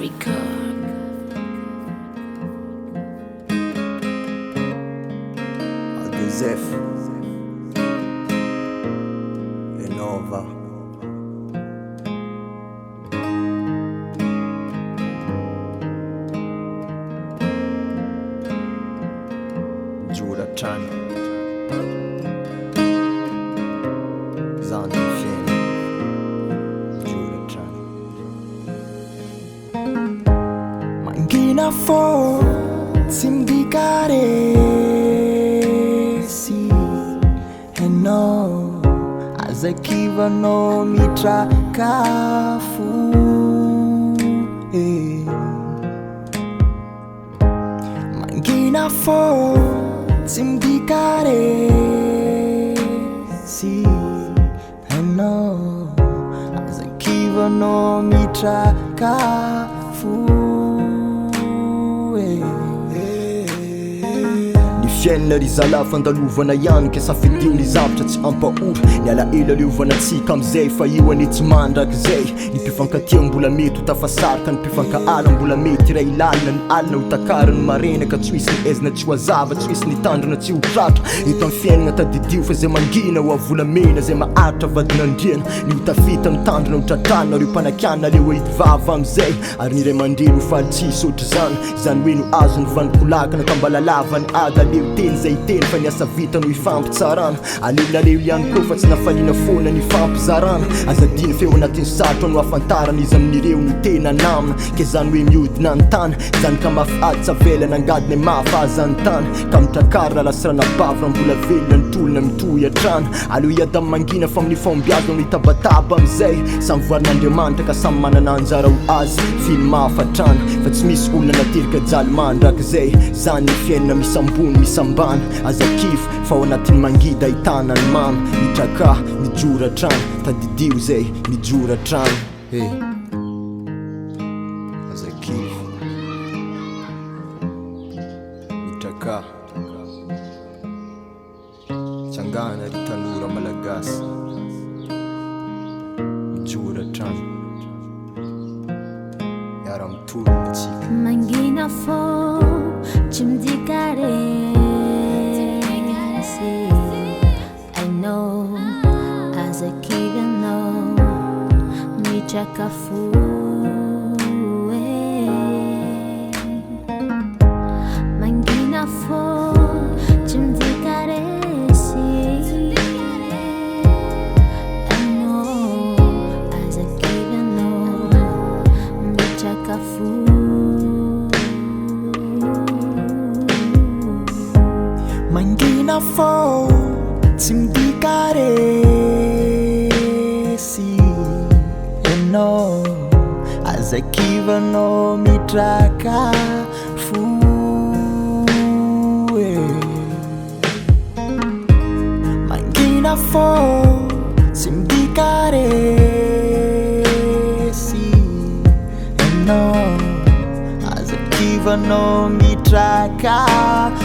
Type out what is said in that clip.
A2F e nova 𝗛𝗓𝗏 zany fiaina 𝗛𝗓𝗏 mangina fô tsy mikaresy enao azakivanao mitrakafo mangina fô tsy mikaresy enao azakivanao mitrakafo fiainana ry zala fandalovana ihany ke safidio ny zavatra tsy ampahora ny alaela leovana antsika amizay fa io ane tsy mandrakizay ny mpifankatia mbola mety ho tafasarika ny mpifankaala mbola mety iray lalina ny alina ho takarany marenaka tsy hisy ny ezina tsy ho azava tsy hisy ny tandrina tsy ho tratra eto amin'ny fiainana tadidio fa zay mangina ho avolamena zay maharitra vadinandriana ny ho tafita mitandrina ho tratrana reo mpanakiana le ho ahity vava amizay ary ny ray aman-dreny ho faly tsisy ohatry zany hoe no azo ny vandikolakana ka mbala lava ny ada leo teny zay teny fa niasa vita no ifampitsarana aleonareo ihany koa fa tsy nafaliana foana ny fampizarana azadiny feo anatin'ny sarotro no afantarana izy amin'ireo no tena namina ke zany hoe miodina ny tany zany ka mafady tsavelana angadiny mahafahazany tany ka mitrakarina lasirana bavra mbola velona ny tolona mitohy atrana aleo iada mangina fa amin'ny fombiazona no hitabataba amizay samy voarin'Andriamanitra ka samy manana anjara ho azy fily mahafatrana fa tsy misy olona naterika jaly mandrakizay zany ny fiainana misy ambony misy ambany azakifo fa ao anatin'ny mangida ahitana ny mamy mitraka mijoratrano tadidio zay mijoratrano azakifo mitraka tsangana ry tanora malagasy mijoratrano miara-mitolona atsika mangina fô tsy midikaresy I know azakivanao mitrakafo mangina fô tsy midikaresy I know azakivanao mitrakafo mangina fô tsy midikaresy enao azakivanao mitrakafo mangina fô tsy midikaresy enao azakivanao mitrakafo